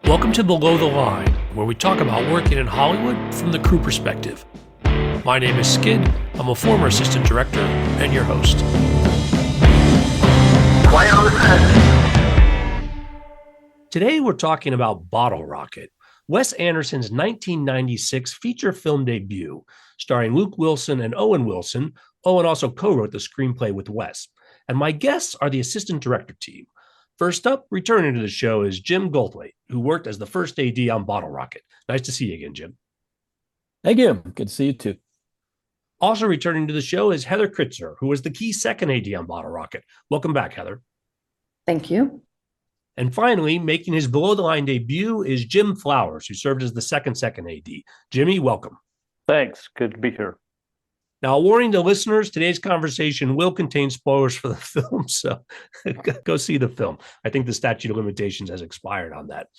Welcome to Below the Line, where we talk about working in Hollywood from the crew perspective. My name is Skid. I'm a former assistant director and your host. Quiet on the set. Today we're talking about Bottle Rocket, Wes Anderson's 1996 feature film debut, starring Luke Wilson and Owen Wilson. Owen also co-wrote the screenplay with Wes. And my guests are the assistant director team. First up, returning to the show is Jim Goldthwait, who worked as the first AD on Bottle Rocket. Nice to see you again, Jim. Thank you. Good to see you too. Also returning to the show is Heather Kritzer, who was the key second AD on Bottle Rocket. Welcome back, Heather. Thank you. And finally, making his Below the Line debut is Jim Flowers, who served as the second AD. Jimmy, welcome. Thanks. Good to be here. Now, a warning to listeners, today's conversation will contain spoilers for the film, so go see the film. I think the statute of limitations has expired on that.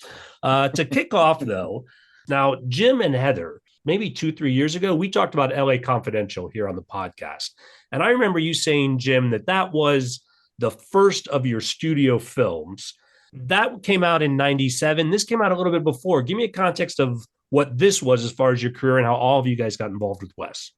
To kick off, though, now, Jim and Heather, maybe 2-3 years ago, we talked about LA Confidential here on the podcast. And I remember you saying, Jim, that was the first of your studio films. That came out in 97. This came out a little bit before. Give me a context of what this was as far as your career and how all of you guys got involved with Wes.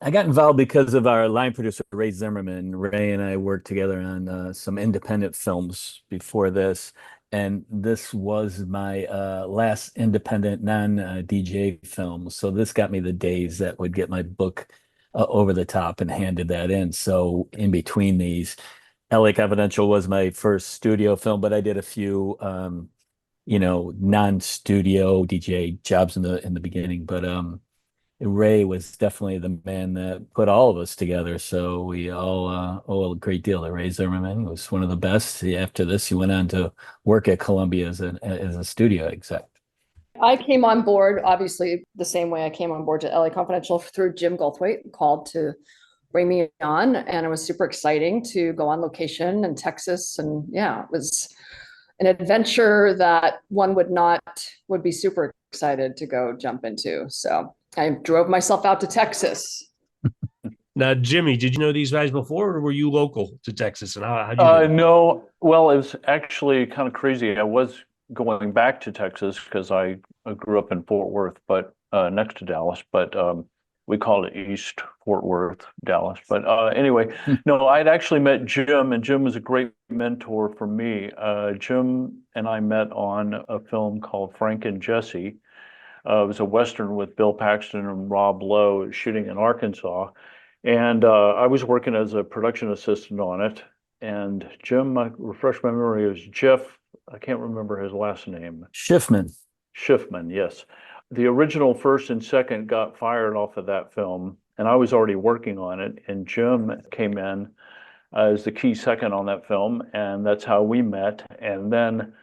I got involved because of our line producer, Ray Zimmerman. Ray and I worked together on some independent films before this. And this was my last independent non-DJ film. So this got me the days that would get my book over the top and handed that in. So in between these, LA Confidential was my first studio film, but I did a few, non-studio DJ jobs in the beginning. But Ray was definitely the man that put all of us together. So we all owe a great deal to Ray Zimmerman. He was one of the best. After this, he went on to work at Columbia as a studio exec. I came on board, obviously, the same way I came on board to LA Confidential through Jim Goldthwait, called to bring me on. And it was super exciting to go on location in Texas. And yeah, it was an adventure that one would be super excited to go jump into. So I drove myself out to Texas. Now, Jimmy, did you know these guys before, or were you local to Texas? And how did you No, well, it was actually kind of crazy. I was going back to Texas because I grew up in Fort Worth, but next to Dallas, but we called it East Fort Worth, Dallas. But anyway, no, I'd actually met Jim, and Jim was a great mentor for me. Jim and I met on a film called Frank and Jesse. It was a Western with Bill Paxton and Rob Lowe shooting in Arkansas. And I was working as a production assistant on it. And Jim, refresh my memory, was Jeff, I can't remember his last name. Schiffman, yes. The original first and second got fired off of that film, and I was already working on it. And Jim came in as the key second on that film, and that's how we met. And then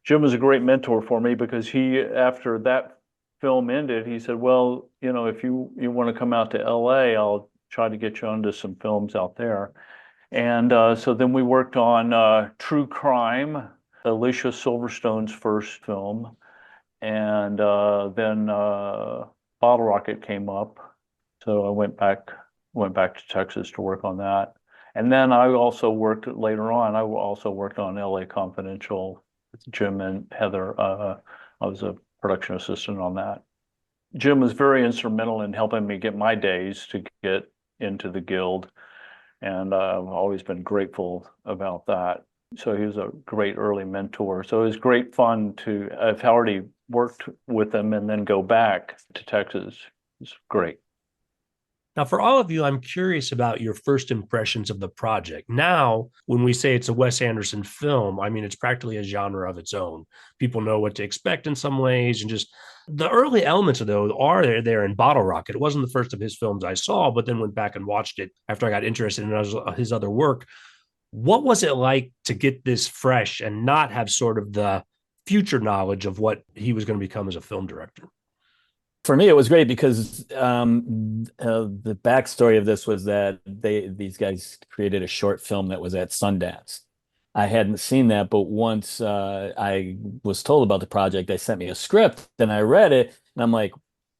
Jim was a great mentor for me because after that film ended, he said, well, if you want to come out to LA, I'll try to get you onto some films out there. And so then we worked on True Crime, Alicia Silverstone's first film. And then Bottle Rocket came up. So I went back to Texas to work on that. And then I also worked later on. I also worked on LA Confidential with Jim and Heather. I was a production assistant on that. Jim was very instrumental in helping me get my days to get into the guild, and I've always been grateful about that. So he was a great early mentor. So it was great fun I've already worked with him and then go back to Texas. It's great. Now, for all of you, I'm curious about your first impressions of the project. Now, when we say it's a Wes Anderson film, I mean, it's practically a genre of its own. People know what to expect in some ways, and just the early elements of those are there in Bottle Rocket. It wasn't the first of his films I saw, but then went back and watched it after I got interested in his other work. What was it like to get this fresh and not have sort of the future knowledge of what he was going to become as a film director? For me, it was great because the backstory of this was that these guys created a short film that was at Sundance. I hadn't seen that, but once I was told about the project, they sent me a script and I read it, and I'm like,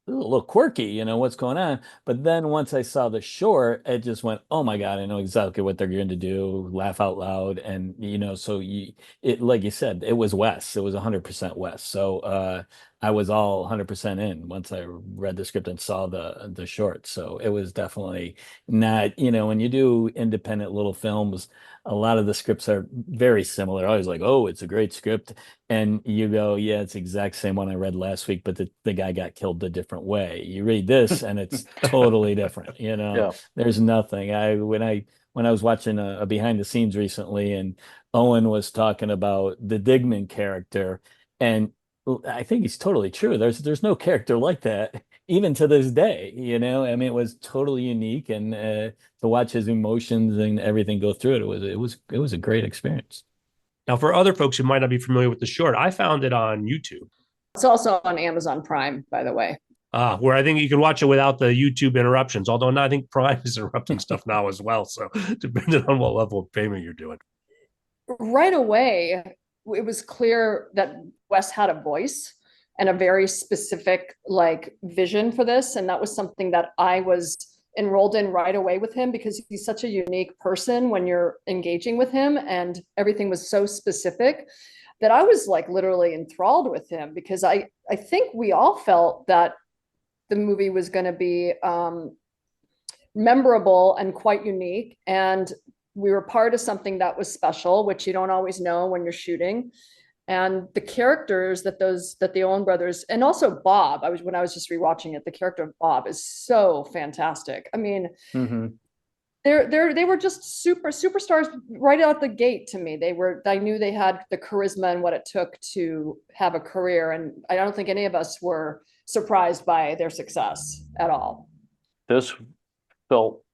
a little quirky, you know, what's going on. But then once I saw the short, it just went, oh my God, I know exactly what they're going to do, laugh out loud. And, you know, so it, like you said, it was Wes. It was 100% Wes. So I was all 100% in once I read the script and saw the short. So it was definitely not, you know, when you do independent little films, a lot of the scripts are very similar. I was like, oh, it's a great script. And you go, yeah, it's the exact same one I read last week, but the guy got killed a different way. You read this and it's totally different. You know, Yeah. there's nothing. When I was watching a behind the scenes recently, and Owen was talking about the Digman character, and I think he's totally true. There's no character like that even to this day. You know, I mean, it was totally unique, and to watch his emotions and everything go through it was a great experience. Now, for other folks who might not be familiar with the short, I found it on YouTube, It's also on Amazon Prime, by the way. where I think you can watch it without the YouTube interruptions. Although now I think Prime is interrupting stuff now as well. So depending on what level of payment you're doing. Right away, it was clear that Wes had a voice and a very specific like vision for this. And that was something that I was enrolled in right away with him, because he's such a unique person when you're engaging with him, and everything was so specific that I was like literally enthralled with him, because I think we all felt that the movie was going to be memorable and quite unique, and we were part of something that was special, which you don't always know when you're shooting. And the characters that the Owen brothers, and also Bob, when I was just rewatching it, the character of Bob is so fantastic. I mean, Mm-hmm. they were just superstars right out the gate to me. I knew they had the charisma and what it took to have a career, and I don't think any of us were surprised by their success at all. This felt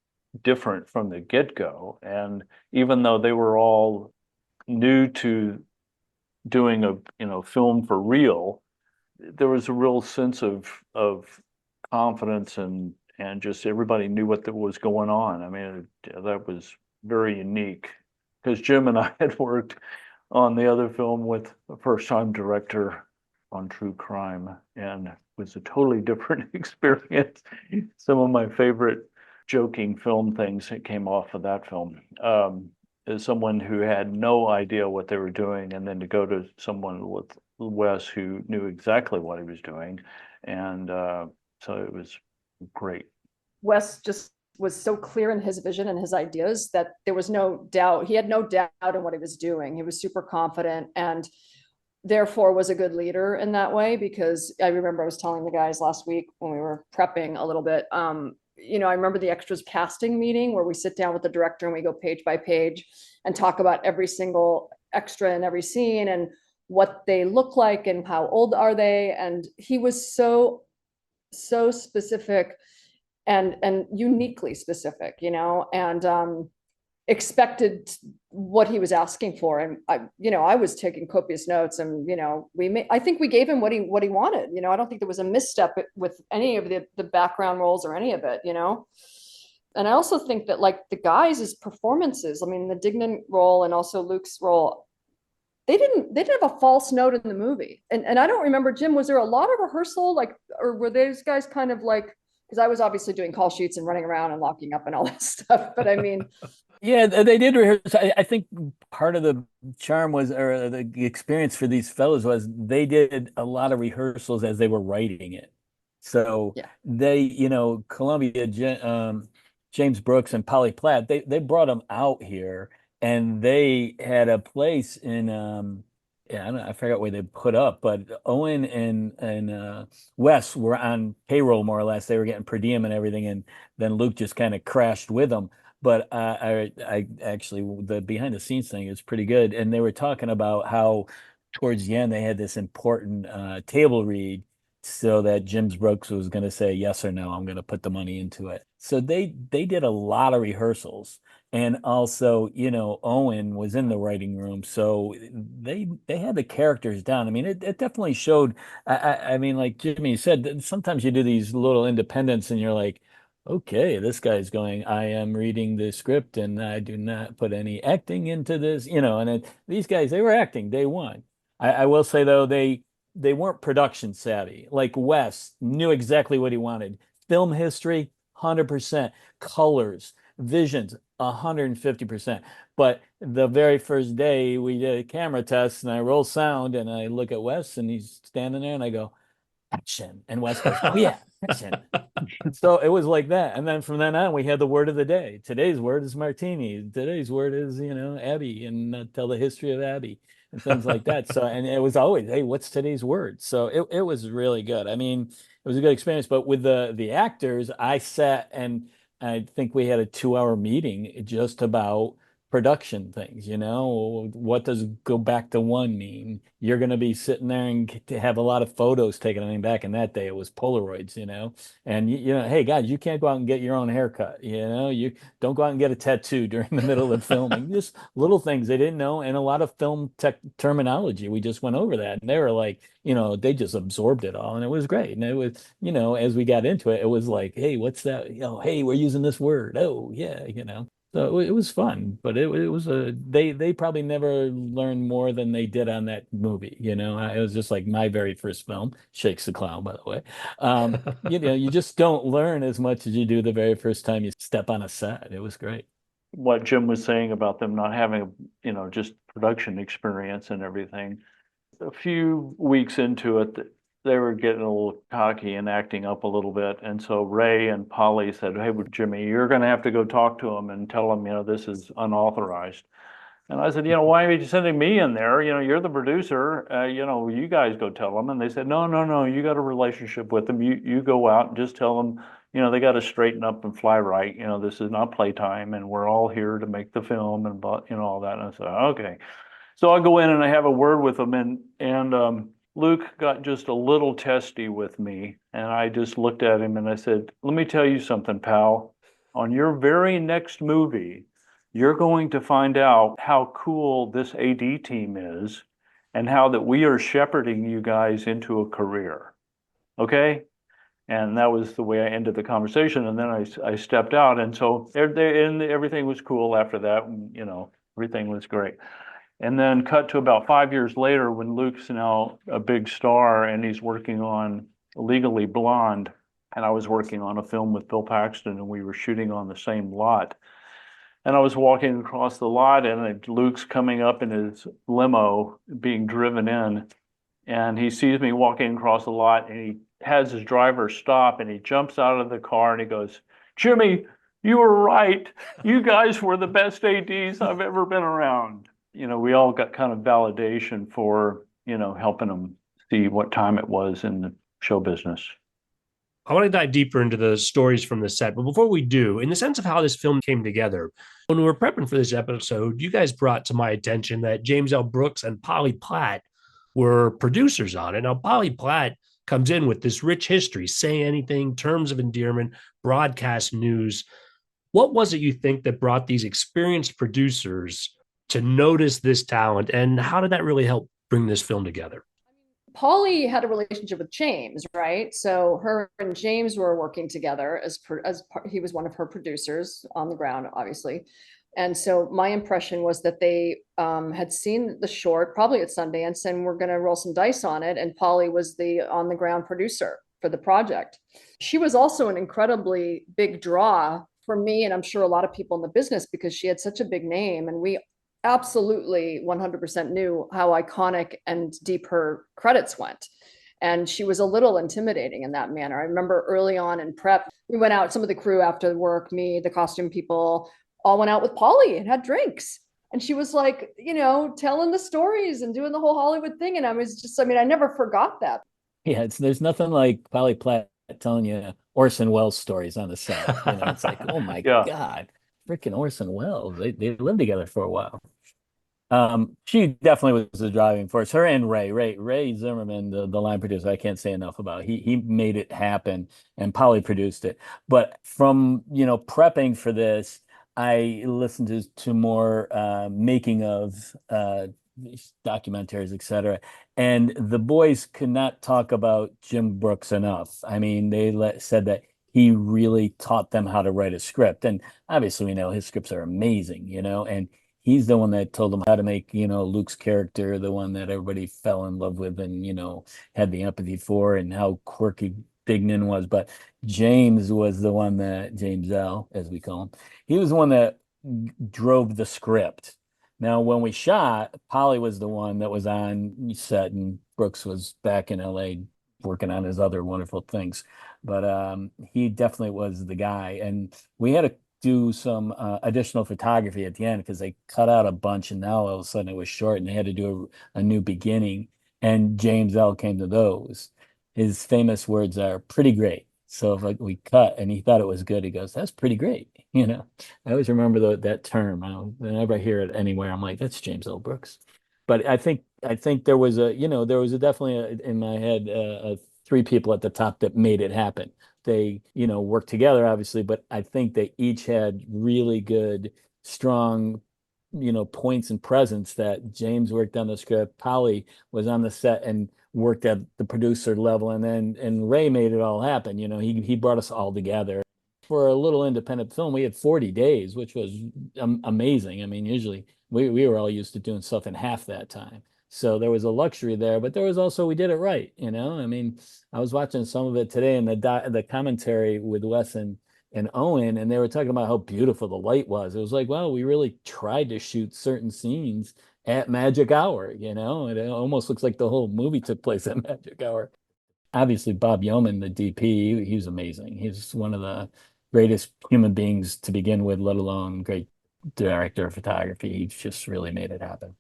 different from the get-go, and even though they were all new to doing a film for real, there was a real sense of confidence, and just everybody knew what was going on. I mean, that was very unique, because Jim and I had worked on the other film with a first-time director on true crime, and it was a totally different experience. Some of my favorite joking film things that came off of that film. As someone who had no idea what they were doing, and then to go to someone with Wes who knew exactly what he was doing. And so it was great. Wes just was so clear in his vision and his ideas that there was no doubt. He had no doubt in what he was doing. He was super confident, and therefore was a good leader in that way. Because I remember I was telling the guys last week when we were prepping a little bit, I remember the extras casting meeting where we sit down with the director and we go page by page and talk about every single extra in every scene and what they look like and how old are they. And he was so specific and uniquely specific, and expected what he was asking for. And I was taking copious notes, and I think we gave him what he wanted. I don't think there was a misstep with any of the background roles or any of it. And I also think that like the guys' performances, I mean, the Dignan role and also Luke's role, they didn't have a false note in the movie. And I don't remember, Jim, was there a lot of rehearsal, like, or were those guys kind of like, because I was obviously doing call sheets and running around and locking up and all that stuff, but I mean, Yeah, they did rehearse. I think part of the charm was, or the experience for these fellows was, they did a lot of rehearsals as they were writing it. So yeah. they, Columbia, James Brooks and Polly Platt, they brought them out here, and they had a place in, yeah, I don't know, I forgot where they put up, but Owen and Wes were on payroll more or less. They were getting per diem and everything, and then Luke just kind of crashed with them. But I actually, the behind the scenes thing is pretty good. And they were talking about how towards the end they had this important table read, so that James Brooks was going to say yes or no, I'm going to put the money into it. So they did a lot of rehearsals. And also, Owen was in the writing room, so they had the characters down. I mean, it definitely showed. I mean, like Jimmy said, sometimes you do these little independents, and you're like, okay, this guy's going, I am reading the script and I do not put any acting into this, and these guys, they were acting day one. I will say though, they weren't production savvy. Like Wes knew exactly what he wanted. Film history, 100%. Colors, visions, 150%. But the very first day we did a camera test and I roll sound and I look at Wes and he's standing there and I go, action. And Wes goes, oh yeah, action. So it was like that. And then from then on, we had the word of the day. Today's word is martini. Today's word is, Abby, and tell the history of Abby and things like that. So, and it was always, hey, what's today's word? So it was really good. I mean, it was a good experience. But with the actors, I sat and I think we had a 2-hour meeting just about production things, what does go back to one mean? You're going to be sitting there and get to have a lot of photos taken. I mean, back in that day, it was Polaroids, and hey guys, you can't go out and get your own haircut. You don't go out and get a tattoo during the middle of filming. Just little things they didn't know, and a lot of film tech terminology. We just went over that, and they were like, they just absorbed it all, and it was great. And it was, as we got into it, it was like, hey, what's that? Hey, we're using this word. Oh yeah, So it was fun, but it was they probably never learned more than they did on that movie. It was just like my very first film, Shakes the Clown, by the way. You just don't learn as much as you do the very first time you step on a set. It was great. What Jim was saying about them not having, just production experience and everything. A few weeks into it, they were getting a little cocky and acting up a little bit. And so Ray and Polly said, hey, Jimmy, you're going to have to go talk to him and tell him, this is unauthorized. And I said, why are you sending me in there? You're the producer. You guys go tell them. And they said, no, you got a relationship with them. You go out and just tell them, they got to straighten up and fly right. This is not playtime and we're all here to make the film and, all that. And I said, okay. So I go in and I have a word with them and Luke got just a little testy with me, and I just looked at him and I said, let me tell you something, pal. On your very next movie, you're going to find out how cool this AD team is and how that we are shepherding you guys into a career. Okay? And that was the way I ended the conversation. And then I stepped out. And so and everything was cool after that. Everything was great. And then cut to about 5 years later when Luke's now a big star and he's working on Legally Blonde. And I was working on a film with Bill Paxton and we were shooting on the same lot. And I was walking across the lot and Luke's coming up in his limo being driven in. And he sees me walking across the lot and he has his driver stop and he jumps out of the car and he goes, Jimmy, you were right. You guys were the best ADs I've ever been around. We all got kind of validation for, helping them see what time it was in the show business. I want to dive deeper into the stories from the set. But before we do, in the sense of how this film came together, when we were prepping for this episode, you guys brought to my attention that James L. Brooks and Polly Platt were producers on it. Now, Polly Platt comes in with this rich history, Say Anything, Terms of Endearment, broadcast news. What was it you think that brought these experienced producers to notice this talent, and how did that really help bring this film together? Polly had a relationship with James, right? So her and James were working together he was one of her producers on the ground, obviously. And so my impression was that they had seen the short, probably at Sundance, and were going to roll some dice on it. And Polly was the on the ground producer for the project. She was also an incredibly big draw for me, and I'm sure a lot of people in the business, because she had such a big name, and we absolutely 100% knew how iconic and deep her credits went. And she was a little intimidating in that manner. I remember early on in prep, we went out, some of the crew after work, me, the costume people, all went out with Polly and had drinks. And she was like, telling the stories and doing the whole Hollywood thing. And I was just, I never forgot that. Yeah, there's nothing like Polly Platt telling you Orson Welles stories on the set. It's like, oh my God, freaking Orson Welles. They lived together for a while. She definitely was the driving force. Her and Ray Zimmerman, the line producer, I can't say enough about. He made it happen, and Polly produced it. But from prepping for this, I listened to more making of documentaries, etc. And the boys could not talk about Jim Brooks enough. I mean, they said that he really taught them how to write a script, and obviously we know his scripts are amazing, and he's the one that told them how to make, Luke's character the one that everybody fell in love with and, had the empathy for, and how quirky Bignan was. But James was the one that, James L, as we call him, he was the one that drove the script. Now, when we shot, Polly was the one that was on set, and Brooks was back in LA working on his other wonderful things. But he definitely was the guy. And we had to do some additional photography at the end because they cut out a bunch, and now all of a sudden it was short, and they had to do a new beginning. And James L came to those. His famous words are pretty great. So if like we cut and he thought it was good, he goes, "That's pretty great." I always remember that term. Whenever I hear it anywhere, I'm like, "That's James L. Brooks." But I think there was definitely in my head three people at the top that made it happen. They worked together obviously, but I think they each had really good, strong points and presence. That James worked on the script, Polly was on the set and worked at the producer level, and Ray made it all happen. He brought us all together. For a little independent film, we had 40 days, which was amazing. I mean, usually we were all used to doing stuff in half that time. So there was a luxury there, but there was also, we did it right. I mean, I was watching some of it today in the commentary with Wes and Owen, and they were talking about how beautiful the light was. It was like, well, we really tried to shoot certain scenes at magic hour. It almost looks like the whole movie took place at magic hour. Obviously, Bob Yeoman, the DP, he was amazing. He's one of the greatest human beings to begin with, let alone great director of photography. He just really made it happen.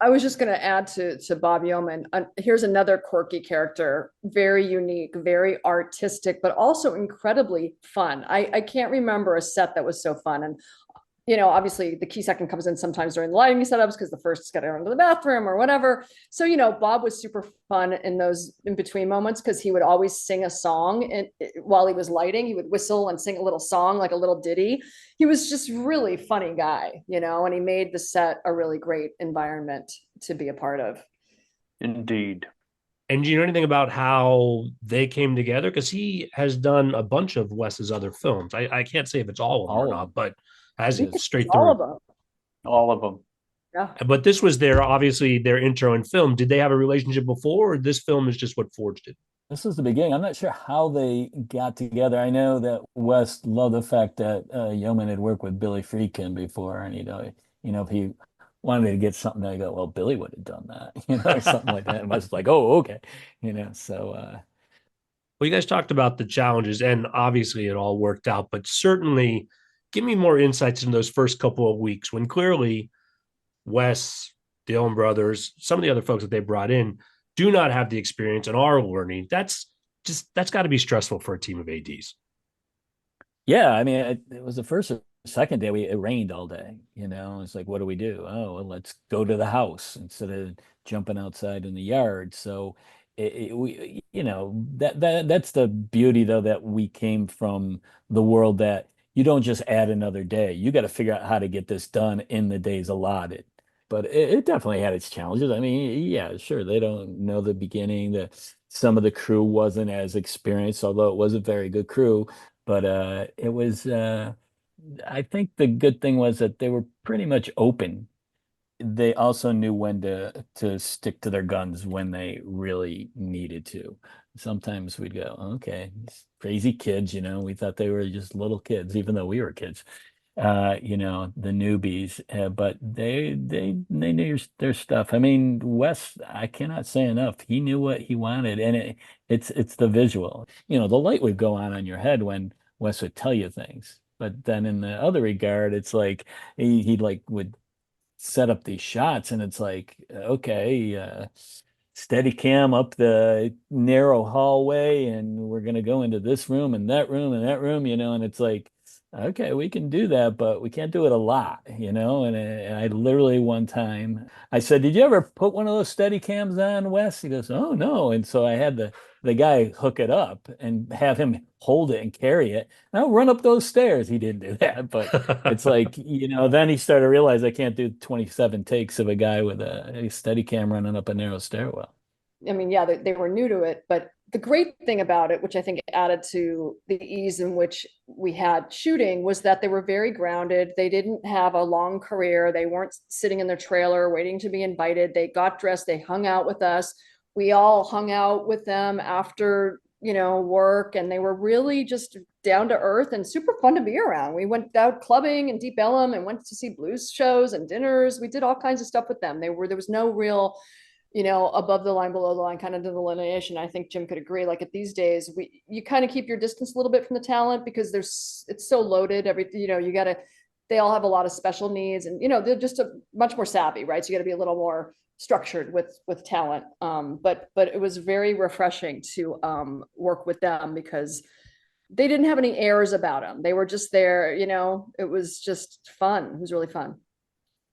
I was just going to add to Bob Yeoman. Here's another quirky character, very unique, very artistic, but also incredibly fun. I can't remember a set that was so fun. And obviously the key second comes in sometimes during the lighting setups because the first's got to go into the bathroom or whatever. So, Bob was super fun in those in between moments because he would always sing a song while he was lighting. He would whistle and sing a little song, like a little ditty. He was just really funny guy, and he made the set a really great environment to be a part of. Indeed. And do you know anything about how they came together? Because he has done a bunch of Wes's other films. I can't say if it's all of them or not, but has it straight through? All of them. All of them. Yeah. But this was obviously their intro in film. Did they have a relationship before, or this film is just what forged it? This was the beginning. I'm not sure how they got together. I know that Wes loved the fact that Yeoman had worked with Billy Friedkin before, and if he wanted to get something, I go, well, Billy would have done that, or something like that. And Wes was like, oh, okay, so. Well, you guys talked about the challenges, and obviously it all worked out, but certainly give me more insights in those first couple of weeks when clearly Wes, the Owen brothers, some of the other folks that they brought in do not have the experience and are learning. That's got to be stressful for a team of ADs. Yeah, I mean, it was the first or second day. It rained all day. It's like, what do we do? Oh, well, let's go to the house instead of jumping outside in the yard. So that's the beauty, though, that we came from the world that you don't just add another day. You got to figure out how to get this done in the days allotted. But it definitely had its challenges. I mean, yeah, sure, they don't know the beginning. Some of the crew wasn't as experienced, although it was a very good crew. But it was. I think the good thing was that they were pretty much open. They also knew when to stick to their guns when they really needed to. Sometimes we'd go, okay, these crazy kids, we thought they were just little kids, even though we were kids, the newbies, but they knew their stuff. I mean, Wes, I cannot say enough. He knew what he wanted, and it's the visual. The light would go on your head when Wes would tell you things. But then in the other regard, it's like he like would set up these shots, and it's like, okay, steady cam up the narrow hallway, and we're gonna go into this room and that room and that room, and it's like, okay, we can do that, but we can't do it a lot, and I literally one time I said, did you ever put one of those steady cams on, Wes? He goes, oh no. And so I had the guy hook it up and have him hold it and carry it. And I'll run up those stairs. He didn't do that, but it's like, then he started to realize I can't do 27 takes of a guy with a steady cam running up a narrow stairwell. I mean, yeah, they were new to it, but The great thing about it, which I think added to the ease in which we had shooting, was that they were very grounded. They didn't have a long career. They weren't sitting in their trailer waiting to be invited. They got dressed, they hung out with us. We all hung out with them after, work, and they were really just down to earth and super fun to be around. We went out clubbing in Deep Ellum and went to see blues shows and dinners. We did all kinds of stuff with them. There was no real above the line, below the line kind of delineation. I think Jim could agree. Like these days, you kind of keep your distance a little bit from the talent because it's so loaded. They all have a lot of special needs, and they're just much more savvy, right? So you got to be a little more structured with talent. But it was very refreshing to work with them because they didn't have any airs about them. They were just there. It was just fun. It was really fun.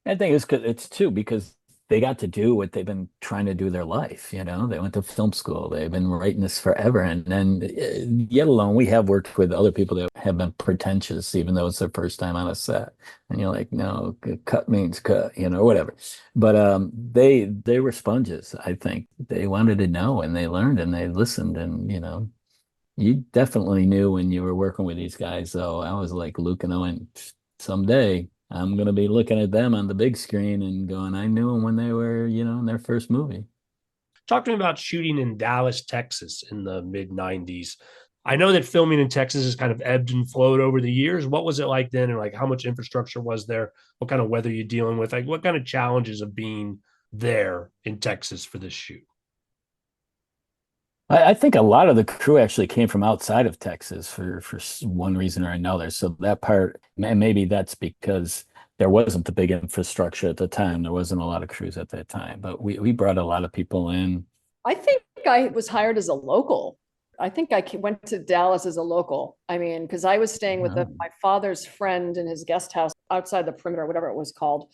I think it's good. It's too because they got to do what they've been trying to do their life. They went to film school. They've been writing this forever. And then, yet alone, we have worked with other people that have been pretentious, even though it's their first time on a set. And you're like, no, cut means cut, whatever. But they were sponges, I think. They wanted to know, and they learned, and they listened. And, you definitely knew when you were working with these guys. So I was like Luke and Owen, someday I'm going to be looking at them on the big screen and going, I knew them when they were, in their first movie. Talk to me about shooting in Dallas, Texas in the mid 90s. I know that filming in Texas has kind of ebbed and flowed over the years. What was it like then? And like how much infrastructure was there? What kind of weather you dealing with? Like what kind of challenges of being there in Texas for this shoot? I think a lot of the crew actually came from outside of Texas for one reason or another. So that part, and maybe that's because there wasn't the big infrastructure at the time. There wasn't a lot of crews at that time, but we brought a lot of people in. I think I was hired as a local. I think I went to Dallas as a local. I mean, because I was staying with my father's friend in his guest house outside the perimeter, whatever it was called.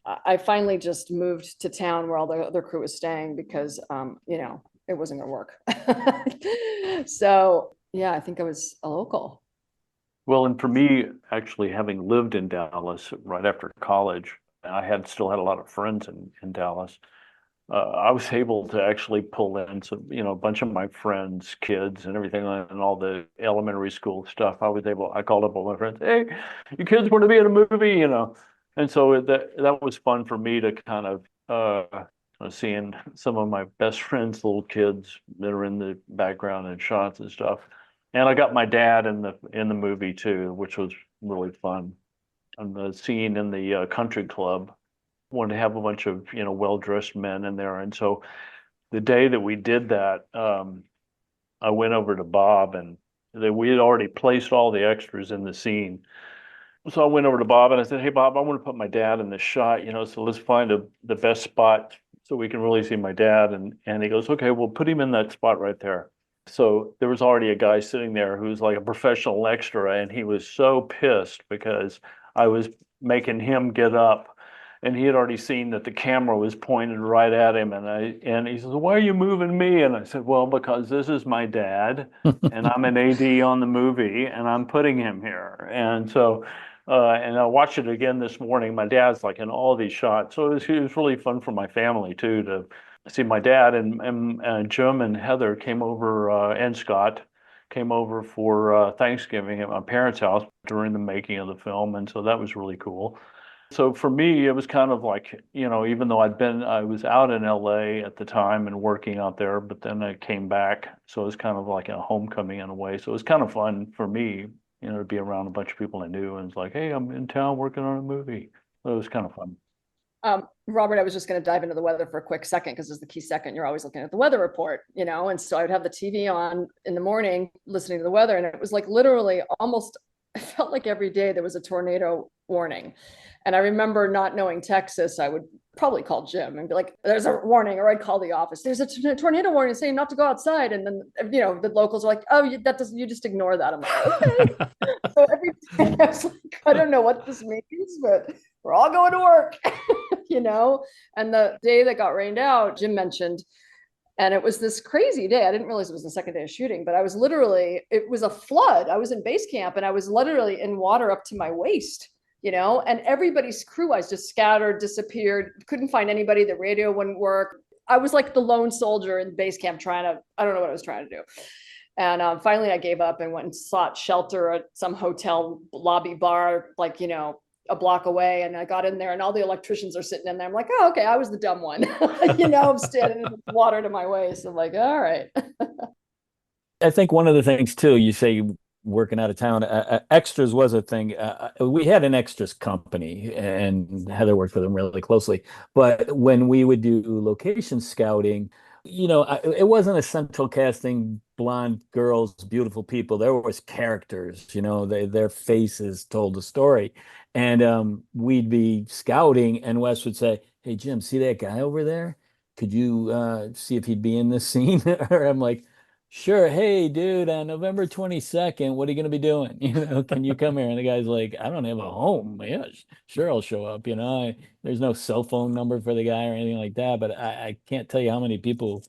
I finally just moved to town where all the other crew was staying because, it wasn't going to work. So, yeah, I think I was a local. Well, and for me, actually having lived in Dallas right after college, I still had a lot of friends in Dallas. I was able to actually pull in some, a bunch of my friends' kids and everything, and all the elementary school stuff. I called up all my friends, hey, you kids want to be in a movie, And so that was fun for me to kind of seeing some of my best friends' little kids that are in the background and shots and stuff. And I got my dad in the movie too, which was really fun. And the scene in the country club, wanted to have a bunch of well-dressed men in there. And so the day that we did that, I went over to Bob, and we had already placed all the extras in the scene. So I went over to Bob and I said, hey Bob, I want to put my dad in this shot, so let's find the best spot so we can really see my dad. And he goes, okay, we'll put him in that spot right there. So there was already a guy sitting there who's like a professional extra, and he was so pissed because I was making him get up, and he had already seen that the camera was pointed right at him. And he says, why are you moving me? And I said, well, because this is my dad and I'm an AD on the movie and I'm putting him here. And so, and I watched it again this morning. My dad's like in all these shots. So it was really fun for my family too, to see my dad. And Jim and Heather came over, and Scott came over for Thanksgiving at my parents' house during the making of the film. And so that was really cool. So for me, it was kind of like, even though I was out in LA at the time and working out there, but then I came back. So it was kind of like a homecoming in a way. So it was kind of fun for me, to be around a bunch of people I knew, and it's like, hey, I'm in town working on a movie. So it was kind of fun. Robert, I was just going to dive into the weather for a quick second because it's the key second. You're always looking at the weather report, and so I would have the TV on in the morning listening to the weather, and it was like literally almost, it felt like every day there was a tornado warning. And I remember not knowing Texas, I would probably call Jim and be like, there's a warning, or I'd call the office. There's a tornado warning saying not to go outside. And then, the locals are like, oh, you just ignore that. I'm like, okay. So every day I was like, I don't know what this means, but we're all going to work, And the day that got rained out, Jim mentioned, and it was this crazy day. I didn't realize it was the second day of shooting, but it was a flood. I was in base camp and I was literally in water up to my waist. And everybody's crew was just scattered, disappeared, couldn't find anybody. The radio wouldn't work. I was like the lone soldier in base camp I don't know what I was trying to do. And finally I gave up and went and sought shelter at some hotel lobby bar, like, a block away. And I got in there and all the electricians are sitting in there. I'm like, oh, okay, I was the dumb one. I'm standing in the water to my waist. I'm like, all right. I think one of the things too, you say working out of town, extras was a thing. We had an extras company, and Heather worked with them really closely. But when we would do location scouting, it wasn't a central casting, blonde girls, beautiful people. There was characters, their faces told a story. And we'd be scouting, and Wes would say, "Hey, Jim, see that guy over there? Could you see if he'd be in this scene?" Or I'm like, "Sure. Hey, dude, on November 22nd, what are you going to be doing? Can you come here?" And the guy's like, "I don't have a home." Yeah, sure, I'll show up. There's no cell phone number for the guy or anything like that, but I can't tell you how many people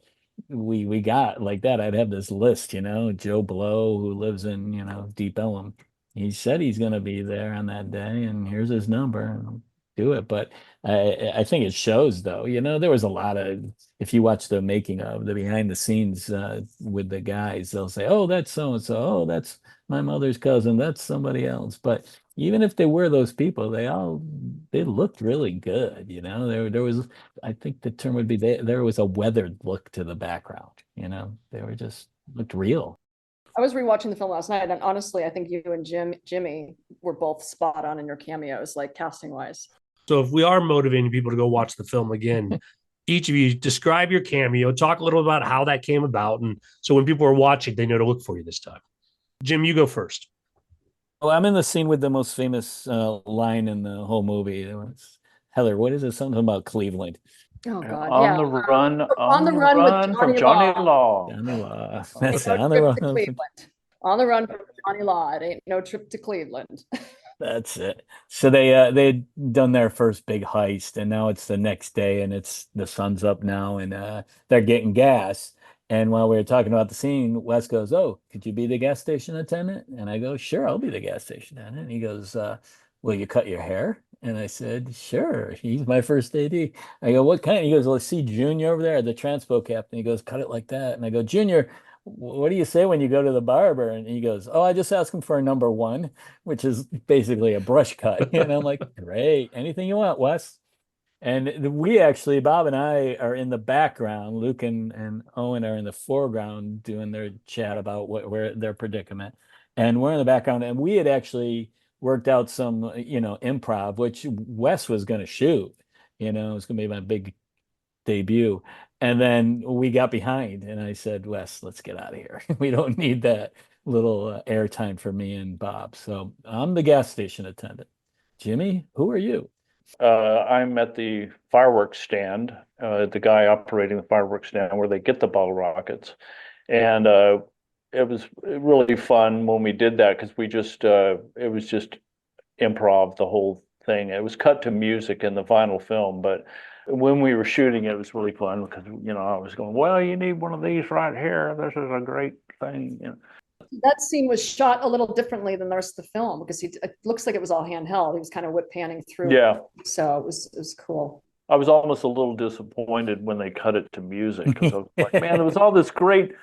we got like that. I'd have this list, Joe Blow, who lives in, Deep Ellum. He said he's going to be there on that day, and here's his number. And do it. But I think it shows, though. There was a lot of, if you watch the making of the behind the scenes with the guys, they'll say, "Oh, that's so and so. Oh, that's my mother's cousin. That's somebody else." But even if they were those people, they looked really good. There was, I think the term would be, there was a weathered look to the background. They were just looked real. I was rewatching the film last night, and honestly, I think you and Jimmy were both spot on in your cameos, like casting wise. So if we are motivating people to go watch the film again, each of you describe your cameo, talk a little about how that came about. And so when people are watching, they know to look for you this time. Jim, you go first. Oh, I'm in the scene with the most famous line in the whole movie. Heather, what is it? Something about Cleveland. Oh God, On the run, on the run from Johnny Law. Johnny Law. That's it. On the run to Cleveland. On the run from Johnny Law. It ain't no trip to Cleveland. That's it. So they'd done their first big heist, and now it's the next day, and it's the sun's up now, and they're getting gas. And while we were talking about the scene, Wes goes, "Oh, could you be the gas station attendant?" And I go, "Sure, I'll be the gas station attendant." And he goes, "Will you cut your hair?" And I said, "Sure." He's my first AD. I go, "What kind?" He goes, "Let's see Junior over there, the transpo captain." He goes, "Cut it like that." And I go, "Junior, what do you say when you go to the barber?" And he goes, "Oh, I just ask him for a number one," which is basically a brush cut. And I'm like, "Great. Anything you want, Wes." And we actually, Bob and I are in the background. Luke and Owen are in the foreground doing their chat about where their predicament. And we're in the background. And we had actually worked out some, improv, which Wes was going to shoot. It was going to be my big debut. And then we got behind. And I said, "Wes, let's get out of here. We don't need that little airtime for me and Bob." So I'm the gas station attendant. Jimmy, who are you? I'm at the fireworks stand, the guy operating the fireworks stand where they get the bottle rockets. And it was really fun when we did that because it was just improv, the whole thing. It was cut to music in the final film, but when we were shooting, it was really fun because, I was going, "Well, you need one of these right here. This is a great thing." That scene was shot a little differently than the rest of the film because it looks like it was all handheld. He was kind of whip panning through. Yeah. So it was cool. I was almost a little disappointed when they cut it to music because I was like, man, there was all this great,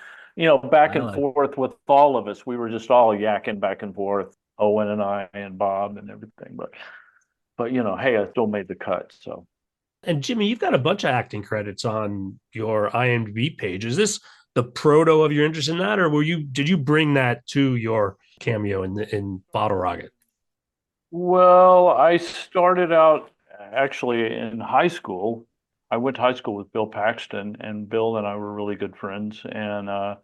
back and forth with all of us. We were just all yakking back and forth, Owen and I and Bob and everything. But hey, I still made the cut. So. And Jimmy, you've got a bunch of acting credits on your IMDb page. Is this the proto of your interest in that, or did you bring that to your cameo in Bottle Rocket? Well, I started out actually in high school. I went to high school with Bill Paxton, and Bill and I were really good friends. And I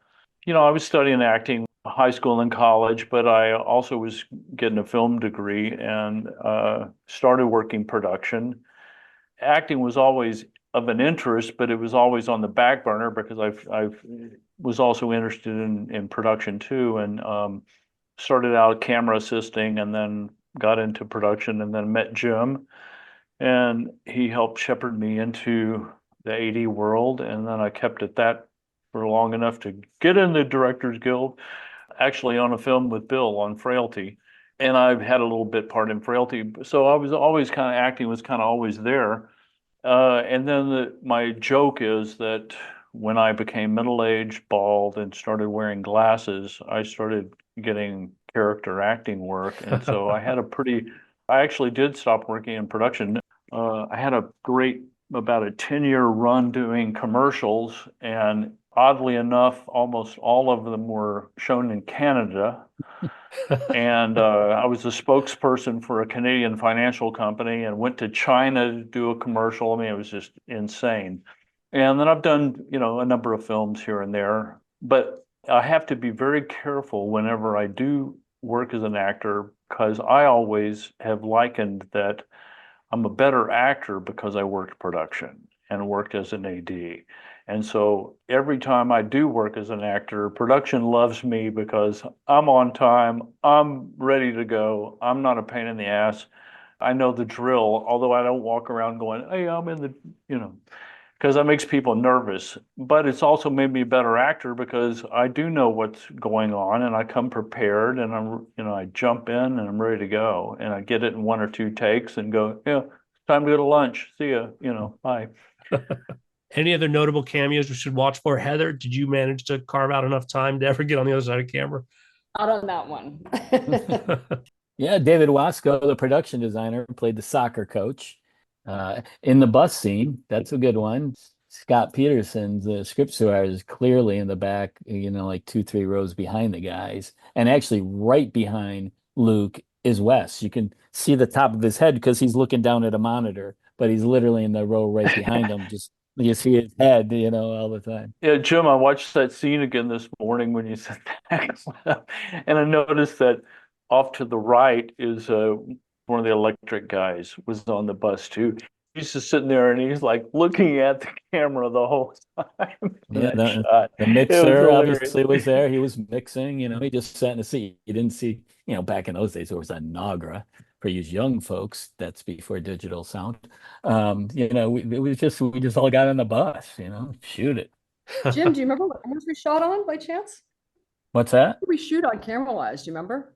was studying acting high school and college, but I also was getting a film degree and started working production. Acting was always of an interest, but it was always on the back burner because I was also interested in production too, and started out camera assisting, and then got into production, and then met Jim, and he helped shepherd me into the AD world, and then I kept at that for long enough to get in the Directors Guild, actually on a film with Bill on Frailty, and I've had a little bit part in Frailty, so I was always acting was kind of always there. And then my joke is that when I became middle-aged, bald, and started wearing glasses, I started getting character acting work. And so I actually did stop working in production. I had about a 10-year run doing commercials, and oddly enough, almost all of them were shown in Canada. And I was a spokesperson for a Canadian financial company and went to China to do a commercial. I mean, it was just insane. And then I've done, a number of films here and there, but I have to be very careful whenever I do work as an actor, because I always have likened that I'm a better actor because I worked production and worked as an AD. And so every time I do work as an actor, production loves me because I'm on time, I'm ready to go, I'm not a pain in the ass. I know the drill, although I don't walk around going, hey, I'm in the, because that makes people nervous. But it's also made me a better actor because I do know what's going on and I come prepared and I jump in and I'm ready to go. And I get it in one or two takes and go, yeah, time to go to lunch. See ya, bye. Any other notable cameos we should watch for? Heather, did you manage to carve out enough time to ever get on the other side of camera? Not on that one. Yeah, David Wasco, the production designer, played the soccer coach. In the bus scene, that's a good one. Scott Peterson's the script writer is clearly in the back, like 2-3 rows behind the guys. And actually right behind Luke is Wes. You can see the top of his head because he's looking down at a monitor, but he's literally in the row right behind him. Just you see his head, all the time. Yeah, Jim, I watched that scene again this morning when you said that. And I noticed that off to the right is one of the electric guys was on the bus too. He's just sitting there and he's like looking at the camera the whole time. Yeah, Shot. the It was mixer hilarious. obviously was there. He was mixing, he just sat in a seat. You didn't see, back in those days, there was a Nagra for you young folks. That's before digital sound. We just all got on the bus, shoot it. Jim, do you remember what cameras we shot on by chance? What's that? What did we shoot on camera-wise? Do you remember?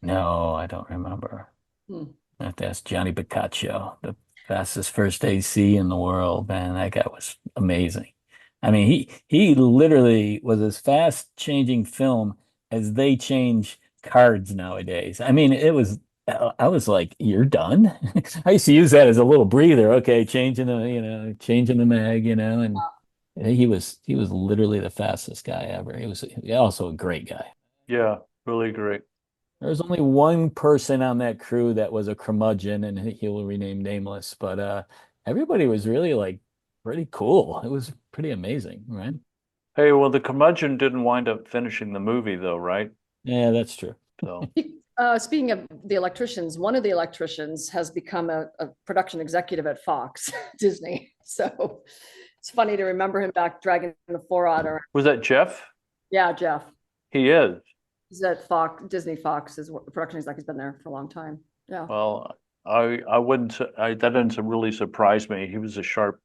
No, I don't remember. I have to ask Johnny Boccaccio, the fastest first AC in the world. Man, that guy was amazing. I mean, he literally was as fast changing film as they change cards nowadays. I mean, I was like, you're done. I used to use that as a little breather. Okay, changing the mag, and he was literally the fastest guy ever. He was also a great guy. Yeah, really great. There was only one person on that crew that was a curmudgeon, and he will remain nameless. But everybody was really like pretty cool. It was pretty amazing, right? Hey, well, the curmudgeon didn't wind up finishing the movie though, right? Yeah, that's true. So Speaking of the electricians, one of the electricians has become a production executive at Fox Disney. So it's funny to remember him back dragging the 4-aughter. was that Jeff? Yeah, Jeff. He is. He's at Disney Fox is what the production exec. He's been there for a long time. Yeah. Well, I wouldn't say that didn't really surprise me. He was a sharp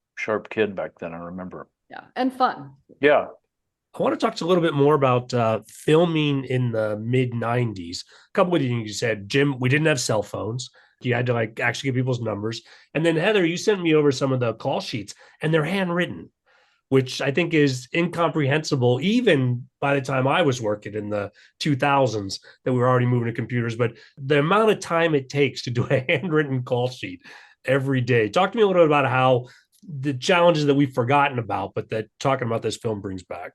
kid back then, I remember. Yeah. And fun. Yeah. I want to talk a little bit more about filming in the mid 90s. A couple of things you said, Jim, we didn't have cell phones. You had to actually get people's numbers. And then Heather, you sent me over some of the call sheets and they're handwritten, which I think is incomprehensible, even by the time I was working in the 2000s, that we were already moving to computers. But the amount of time it takes to do a handwritten call sheet every day. Talk to me a little bit about how the challenges that we've forgotten about, but that talking about this film brings back.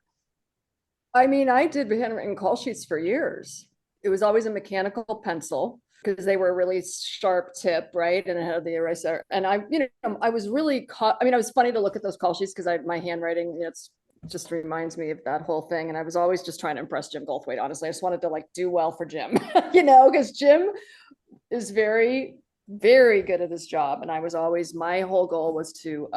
I mean, I did handwritten call sheets for years. It was always a mechanical pencil because they were a really sharp tip, right? And it had the eraser. And I was really caught. I mean, it was funny to look at those call sheets because my handwriting, it's just reminds me of that whole thing. And I was always just trying to impress Jim Goldthwait. Honestly, I just wanted to do well for Jim, because Jim is very, very good at his job. And my whole goal was to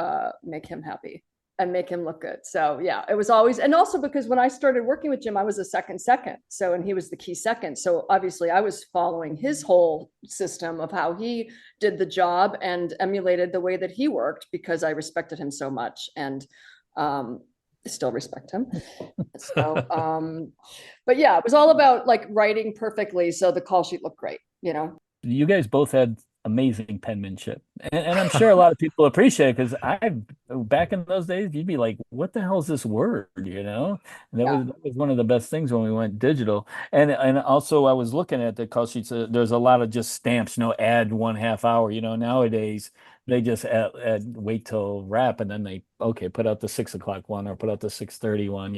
make him happy and make him look good. So yeah, it was always, and also because when I started working with Jim, I was a second. So, and he was the key second. So obviously I was following his whole system of how he did the job and emulated the way that he worked because I respected him so much and still respect him. So, but yeah, it was all about writing perfectly. So the call sheet looked great, You guys both had amazing penmanship. And I'm sure a lot of people appreciate it because back in those days, you'd be like, what the hell is this word? And that was one of the best things when we went digital. And also I was looking at the call sheets. There's a lot of just stamps, add 1/2 hour. Nowadays they just wait till wrap and then they put out the 6 o'clock one or put out the 6:30 one.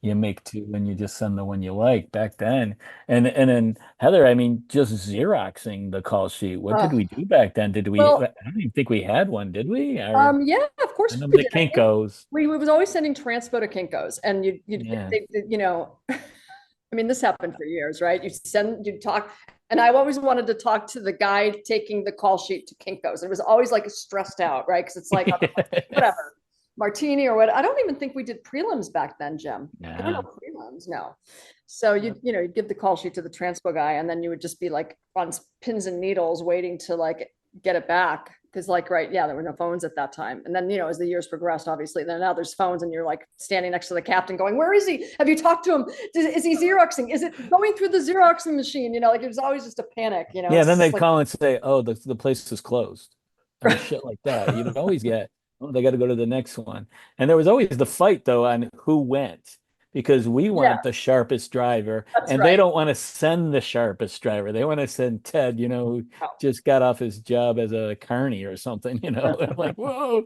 You make two and you just send the one you like. Back then, and then Heather, I mean, just Xeroxing the call sheet. What did we do back then? Did we? Well, I don't even think we had one, did we? Or yeah, of course remember we the did. Kinkos? We was always sending transpo to Kinkos, and Yeah. I mean, this happened for years, right? You'd talk, and I always wanted to talk to the guy taking the call sheet to Kinkos. It was always like stressed out, right? Because it's like, whatever, martini or what. I don't even think we did prelims back then, Jim. There were no prelims, no. So you'd give the call sheet to the transpo guy, and then you would just be like on pins and needles waiting to like get it back. Because there were no phones at that time. And then, as the years progressed, obviously, then now there's phones and you're like standing next to the captain going, where is he? Have you talked to him? Is he Xeroxing? Is it going through the Xeroxing machine? It was always just a panic, Yeah, then they call and say, oh, the place is closed. And shit like that. You'd always get, they got to go to the next one. And there was always the fight, though, on who went. Because we want the sharpest driver, and they don't want to send the sharpest driver. They want to send Ted, who just got off his job as a carny or something. I'm like, whoa,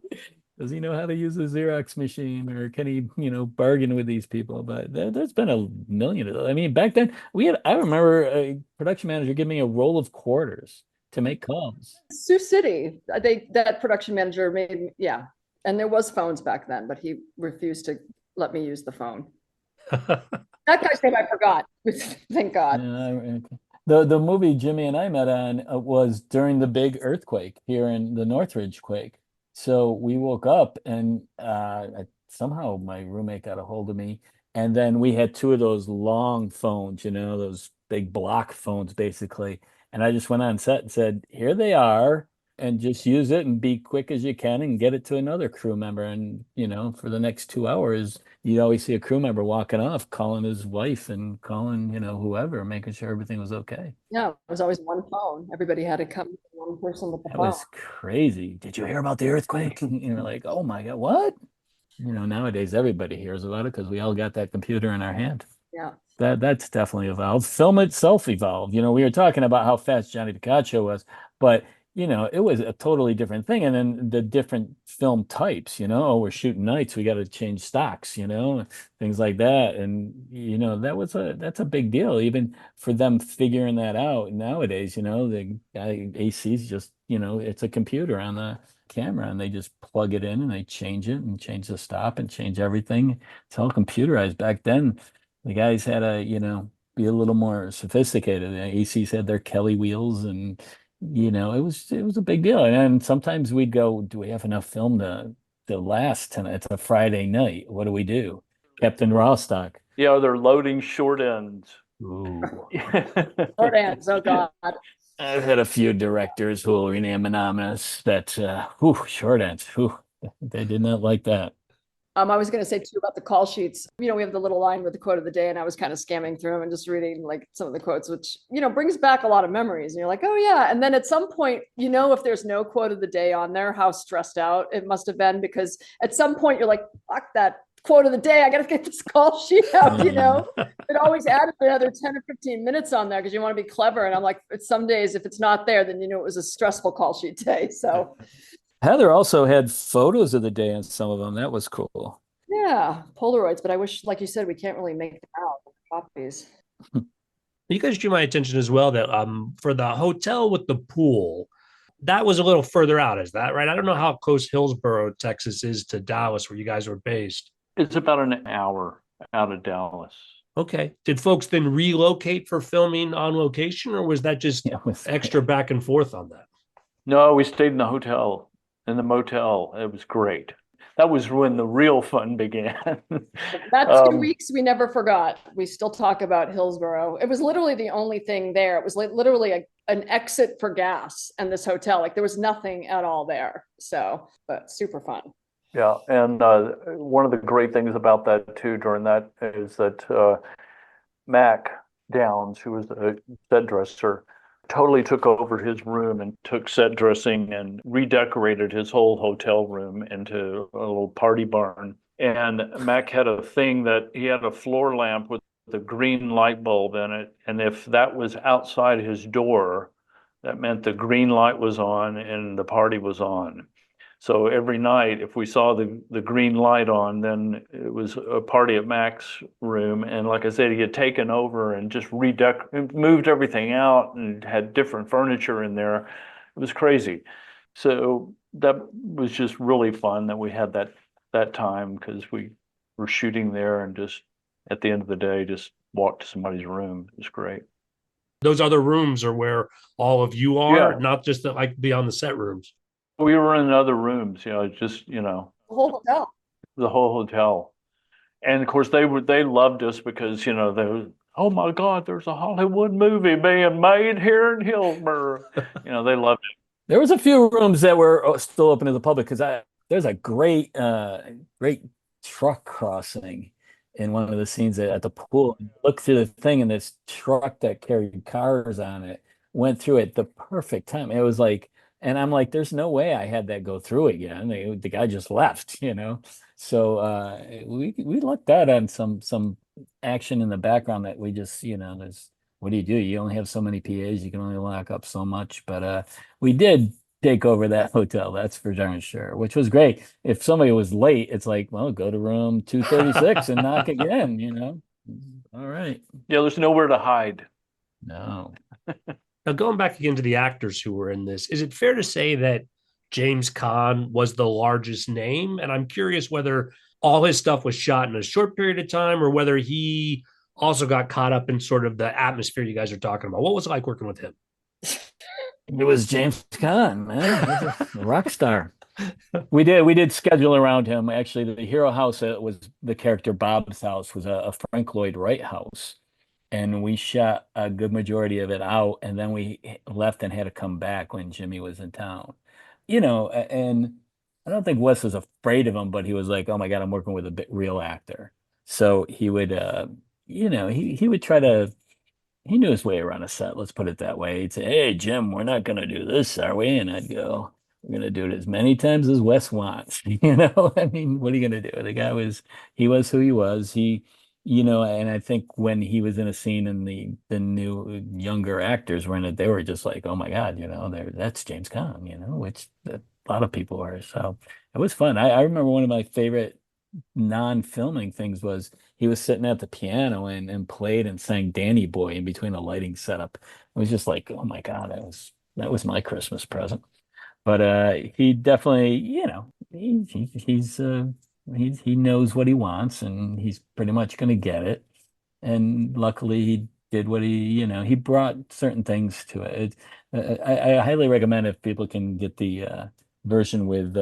does he know how to use a Xerox machine, or can he, bargain with these people? But there's been a million of those. I mean, back then I remember a production manager giving me a roll of quarters to make calls. Sioux City, that production manager made, and there was phones back then, but he refused to let me use the phone. That guy's name I forgot. Thank God. The movie Jimmy and I met on was during the big earthquake here in the Northridge quake. So we woke up and somehow my roommate got a hold of me. And then we had two of those long phones, those big block phones, basically. And I just went on set and said, here they are. And just use it and be quick as you can and get it to another crew member. And, for the next 2 hours, you always see a crew member walking off, calling his wife and calling, whoever, making sure everything was okay. Yeah, it was always one phone. Everybody had to come to one person with the phone. That was crazy. Did you hear about the earthquake? Like, oh my God, what? Nowadays everybody hears about it because we all got that computer in our hand. Yeah. That's definitely evolved. Film itself evolved. We were talking about how fast Johnny Picacho was, but it was a totally different thing. And then the different film types, we're shooting nights, we got to change stocks, things like that. And, that's a big deal, even for them figuring that out nowadays, the guy AC's just, it's a computer on the camera and they just plug it in and they change it and change the stop and change everything. It's all computerized. Back then, the guys had to, be a little more sophisticated. The ACs had their Kelly wheels and, it was a big deal. And sometimes we'd go, do we have enough film to last tonight? It's a Friday night. What do we do? Captain Rawstock. Yeah, they're loading short ends. Ooh. Short ends, oh God. I've had a few directors who will remain anonymous that short ends. They did not like that. I was going to say too about the call sheets. We have the little line with the quote of the day, and I was kind of scamming through them and just reading like some of the quotes, which brings back a lot of memories. And you're like, oh yeah. And then at some point, if there's no quote of the day on there, how stressed out it must have been, because at some point you're like, fuck that quote of the day. I got to get this call sheet out. It always added another 10 or 15 minutes on there because you want to be clever. And I'm like, some days if it's not there, then it was a stressful call sheet day. So. Heather also had photos of the day on some of them. That was cool. Yeah, Polaroids, but I wish, like you said, we can't really make them out copies. You guys drew my attention as well that for the hotel with the pool, that was a little further out. Is that right? I don't know how close Hillsboro, Texas is to Dallas, where you guys were based. It's about an hour out of Dallas. Okay. Did folks then relocate for filming on location, or was that just extra back and forth on that? No, we stayed in the hotel. In the motel. It was great. That was when the real fun began. That 2 weeks we never forgot. We still talk about Hillsboro. It was literally the only thing there. It was literally an exit for gas and this hotel. Like there was nothing at all there. So, but super fun. Yeah. And one of the great things about that too during that is that Mac Downs, who was the set dresser, totally took over his room and took set dressing and redecorated his whole hotel room into a little party barn. And Mac had a thing that he had a floor lamp with a green light bulb in it. And if that was outside his door, that meant the green light was on and the party was on. So every night, if we saw the green light on, then it was a party at Mac's room. And like I said, he had taken over and just moved everything out and had different furniture in there. It was crazy. So that was just really fun that we had that time because we were shooting there and just at the end of the day, just walked to somebody's room. It was great. Those other rooms are where all of you are, Yeah. not just like beyond the set rooms. We were in other rooms, just, The whole hotel. the whole hotel. And of course they loved us because, they were, oh my God, there's a Hollywood movie being made here in Hillsboro. They loved it. There was a few rooms that were still open to the public because there's a great truck crossing in one of the scenes at the pool. Look through the thing, and this truck that carried cars on it went through at the perfect time. It was like, and I'm like, there's no way I had that go through again. The guy just left, So we looked out on some action in the background that we just, there's what do? You only have so many PAs, you can only lock up so much. But we did take over that hotel, that's for darn sure, which was great. If somebody was late, it's like, well, go to room 236 and knock again, All right. Yeah, there's nowhere to hide. No. Now, going back again to the actors who were in this, is it fair to say that James Caan was the largest name? And I'm curious whether all his stuff was shot in a short period of time or whether he also got caught up in sort of the atmosphere you guys are talking about. What was it like working with him? It was James Caan, man. A rock star. We did schedule around him. Actually, the Hero House was the character Bob's house was a Frank Lloyd Wright house. And we shot a good majority of it out, and then we left and had to come back when Jimmy was in town. And I don't think Wes was afraid of him, but he was like, "Oh my God, I'm working with a real actor." So he would, he would try to. He knew his way around a set. Let's put it that way. He'd say, "Hey, Jim, we're not going to do this, are we?" And I'd go, "We're going to do it as many times as Wes wants." I mean, what are you going to do? The guy he was who he was. And I think when he was in a scene and the new younger actors were in it, they were just like, "Oh my God, that's James Caan," which a lot of people are. So it was fun. I remember one of my favorite non-filming things was he was sitting at the piano and played and sang Danny Boy in between a lighting setup. It was just like, oh my God, that was my Christmas present. But he definitely, he knows what he wants and he's pretty much going to get it. And luckily he did what he brought certain things to it. I highly recommend if people can get the version with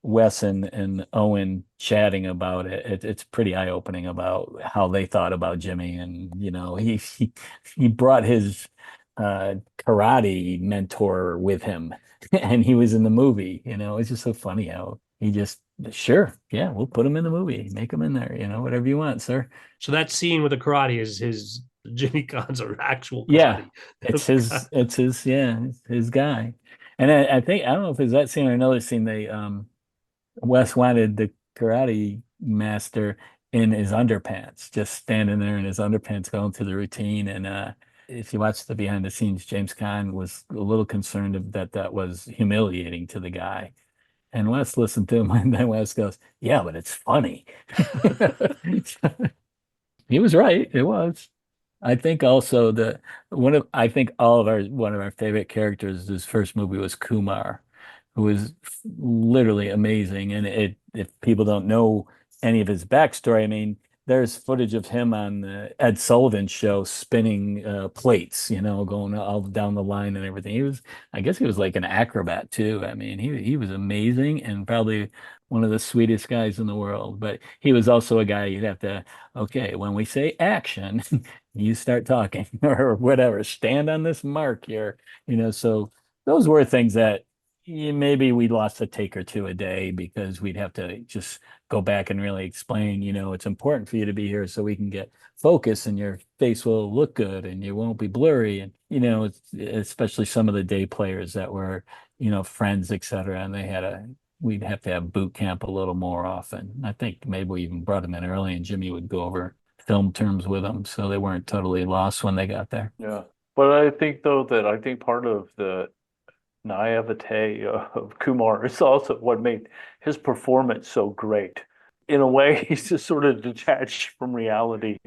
Wes and Owen chatting about it. It's pretty eye-opening about how they thought about Jimmy. And, he brought his karate mentor with him and he was in the movie. It's just so funny how he just, sure, yeah, we'll put him in the movie, make him in there, whatever you want, sir. So that scene with the karate is his Jimmy Caan's actual karate. Yeah, it's his guy. And I think, I don't know if it's that scene or another scene, Wes wanted the karate master in his underpants, just standing there in his underpants going through the routine. And if you watch the behind the scenes, James Caan was a little concerned that was humiliating to the guy. And Wes listened to him, and then Wes goes, "Yeah, but it's funny." He was right. It was. I think also one of our favorite characters, his first movie was Kumar, who was literally amazing. And if people don't know any of his backstory, I mean, there's footage of him on the Ed Sullivan show spinning plates, going all down the line and everything. I guess he was like an acrobat too. I mean, he was amazing and probably one of the sweetest guys in the world. But he was also a guy you'd have to, okay, when we say action, you start talking or whatever, stand on this mark here, So those were things that maybe we lost a take or two a day because we'd have to just go back and really explain, it's important for you to be here so we can get focus and your face will look good and you won't be blurry. And, especially some of the day players that were, friends, et cetera. And we'd have to have boot camp a little more often. I think maybe we even brought them in early and Jimmy would go over film terms with them so they weren't totally lost when they got there. Yeah. But I think though I think part of the naivete of Kumar is also what made his performance so great. In a way, he's just sort of detached from reality.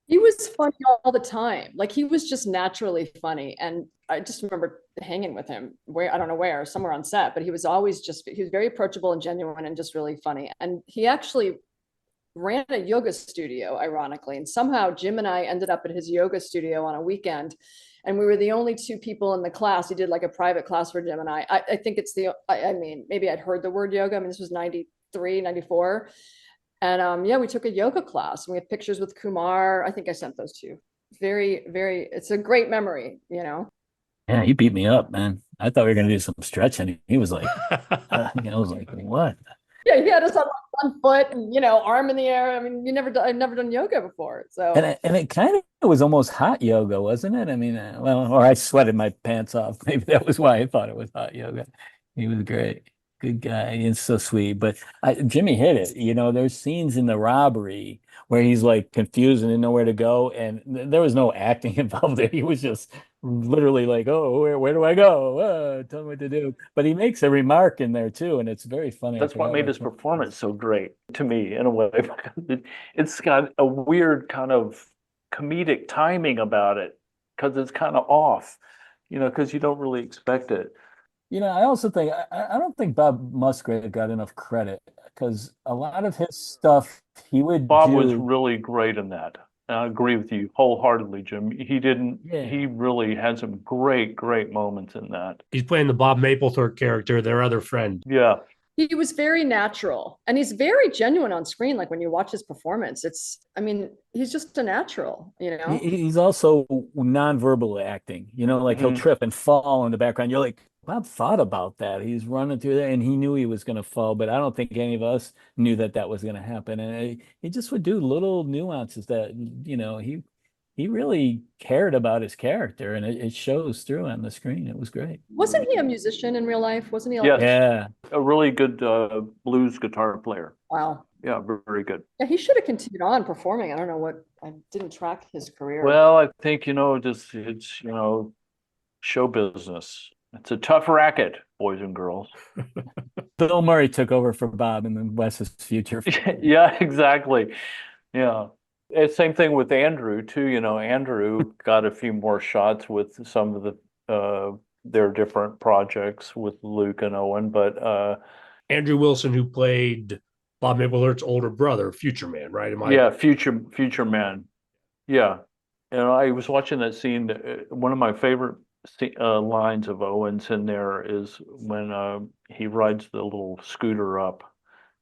He was funny all the time. Like he was just naturally funny. And I just remember hanging with him I don't know where, somewhere on set, but he was very approachable and genuine and just really funny. And he actually ran a yoga studio, ironically. And somehow Jim and I ended up at his yoga studio on a weekend. And we were the only two people in the class. He did like a private class for Jim and I. I think I mean, maybe I'd heard the word yoga. I mean, this was 93, 94. And yeah, we took a yoga class and we have pictures with Kumar. I think I sent those to you. Very, very, it's a great memory, Yeah, he beat me up, man. I thought we were going to do some stretching. He was like, I was like, what? Yeah, he had us on one foot and, arm in the air. I mean, I've never done yoga before. So, and it kind of was almost hot yoga, wasn't it? I mean, or I sweated my pants off. Maybe that was why I thought it was hot yoga. He was great. Good guy. He's so sweet. But Jimmy hit it. There's scenes in the robbery where he's like confused and didn't know where to go. And there was no acting involved there. He was just literally like, oh, where do I go? Tell me what to do. But he makes a remark in there too. And it's very funny. That's what made his performance so great to me in a way. It's got a weird kind of comedic timing about it because it's kind of off, because you don't really expect it. I also think I don't think Bob Musgrave got enough credit because a lot of his stuff he would Bob do. was really great in that. I agree with you wholeheartedly, Jim. He really had some great moments in that. He's playing the Bob Mapplethorpe character, their other friend. Yeah. He was very natural and he's very genuine on screen. Like when you watch his performance, he's just a natural, He's also nonverbal acting, like he'll trip and fall in the background. You're like, Bob thought about that. He's running through there and he knew he was going to fall, but I don't think any of us knew that was going to happen. And he just would do little nuances that, he really cared about his character and it shows through on the screen. It was great. Wasn't he a musician in real life? Wasn't he? Yeah. A really good blues guitar player. Wow. Yeah, very good. Yeah, he should have continued on performing. I don't know I didn't track his career. Well, I think, it's show business. It's a tough racket, boys and girls. Bill Murray took over for Bob in the Wes's future. Yeah, exactly. Yeah. Same thing with Andrew too. Andrew got a few more shots with some of their different projects with Luke and Owen, but Andrew Wilson, who played Bob Mapplethorpe's older brother, Future Man, right? Yeah, Future Man. Yeah. I was watching that scene. One of my favorite lines of Owen's in there is when he rides the little scooter up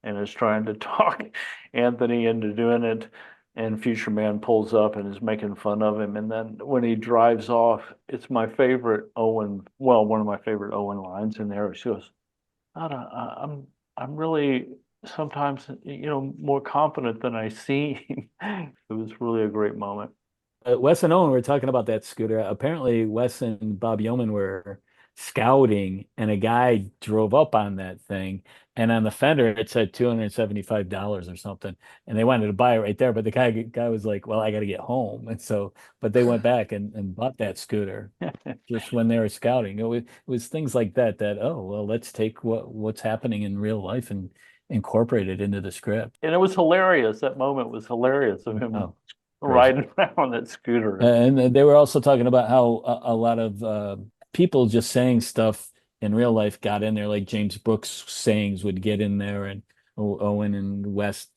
and is trying to talk Anthony into doing it, and Future Man pulls up and is making fun of him, and then when he drives off, it's my favorite Owen. Well, one of my favorite Owen lines in there. She goes, "I'm really sometimes more confident than I seem." It was really a great moment. Wes and Owen were talking about that scooter. Apparently, Wes and Bob Yeoman were scouting, and a guy drove up on that thing, and on the fender it said $275 or something, and they wanted to buy it right there. But the guy was like, "Well, I got to get home," and so, but they went back and bought that scooter just when they were scouting. It was things like that. Oh well, let's take what's happening in real life and incorporate it into the script. And it was hilarious. That moment was hilarious of him. Oh. Riding around on that scooter. And they were also talking about how a lot of people just saying stuff in real life got in there, like James Brooks' sayings would get in there, and Owen and Wes,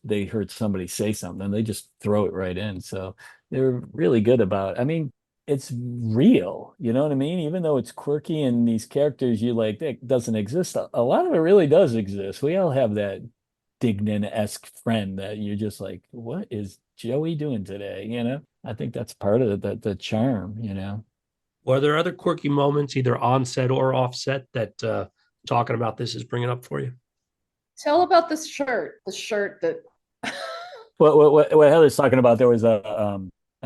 they heard somebody say something and they just throw it right in. So they were really good about it. I mean, it's real, you know what I mean? Even though it's quirky and these characters you like, that doesn't exist. A lot of it really does exist. We all have that Dignan-esque friend that you're just like, what is Joey doing today? I think that's part of the charm. Were there other quirky moments, either on set or off set, that talking about this is bringing up for you? Tell about this shirt, the shirt that What Heather's talking about, there was a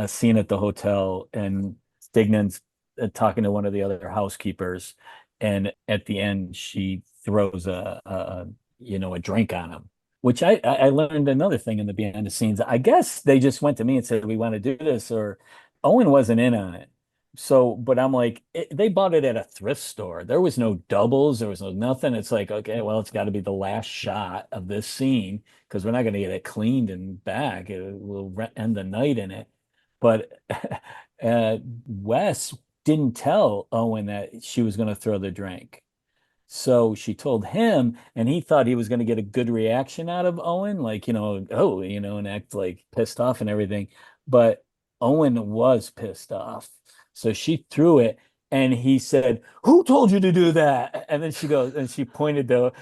scene at the hotel, and Stignan's talking to one of the other housekeepers, and at the end she throws a drink on him, which I learned another thing in the behind the scenes. I guess they just went to me and said, we want to do this, or Owen wasn't in on it. So, but I'm like, they bought it at a thrift store. There was no doubles, there was no nothing. It's like, okay, well, it's got to be the last shot of this scene because we're not going to get it cleaned and back. We'll end the night in it. But Wes didn't tell Owen that she was going to throw the drink. So she told him, and he thought he was going to get a good reaction out of Owen, like, oh, and act like pissed off and everything. But Owen was pissed off. So she threw it, and he said, "Who told you to do that?" And then she goes, and she pointed to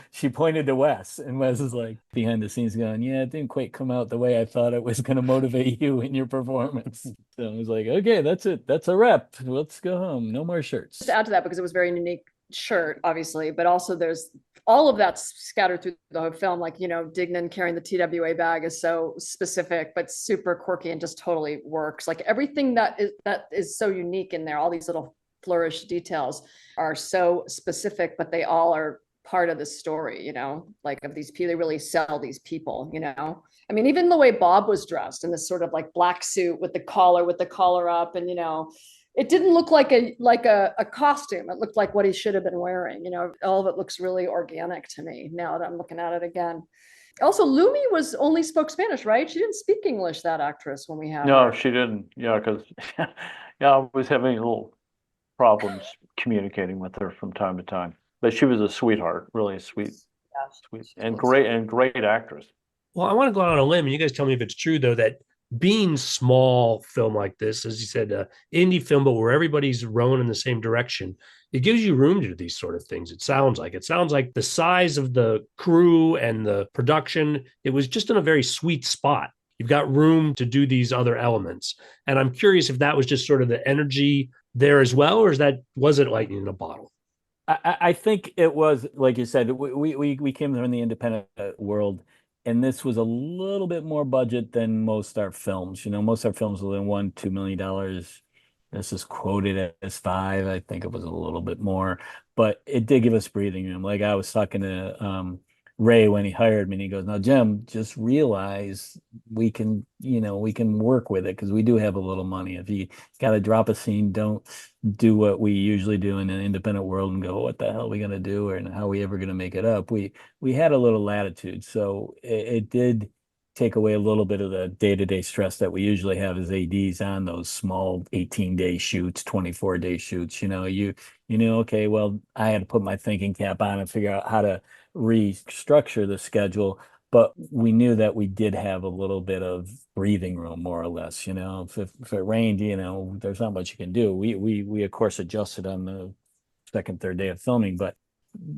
Wes, and Wes is like behind the scenes going, "Yeah, it didn't quite come out the way I thought it was going to motivate you in your performance." So I was like, "Okay, that's it. That's a rep. Let's go home. No more shirts." just to add to that because it was a very unique shirt, obviously, but also there's all of that scattered through the whole film. Like, Dignan carrying the TWA bag is so specific, but super quirky and just totally works. Like everything that is so unique in there, all these little flourish details are so specific, but they all are part of the story, like of these people, they really sell these people, I mean, even the way Bob was dressed in this sort of like black suit with the collar up, and it didn't look like a costume. It looked like what he should have been wearing. All of it looks really organic to me now that I'm looking at it again. Also, Lumi was only spoke Spanish, right? She didn't speak English, that actress, when we had No, her. she didn't. Yeah, because yeah, I was having a little problems communicating with her from time to time. But she was a sweetheart, really a sweet and great actress. Well, I want to go out on a limb, and you guys tell me if it's true, though, that being small film like this, as you said, indie film, but where everybody's rowing in the same direction, it gives you room to do these sort of things. It sounds like the size of the crew and the production, it was just in a very sweet spot. You've got room to do these other elements. And I'm curious if that was just sort of the energy there as well, or was it lightning in a bottle? I think it was, like you said, we came from the independent world, and this was a little bit more budget than most our films. Most our films were in $1-2 million. This is quoted as 5. I think it was a little bit more, but it did give us breathing room. Like I was talking to Ray when he hired me, and he goes, "Now, Jim, just realize we can work with it because we do have a little money. If you got to drop a scene, don't do what we usually do in an independent world and go, what the hell are we going to do? Or how are we ever going to make it up?" We had a little latitude. So it did take away a little bit of the day-to-day stress that we usually have as ADs on those small 18-day shoots, 24-day shoots. Okay, well, I had to put my thinking cap on and figure out how to restructure the schedule, but we knew that we did have a little bit of breathing room, more or less. If it rained, there's not much you can do. We of course adjusted on the second, third day of filming, but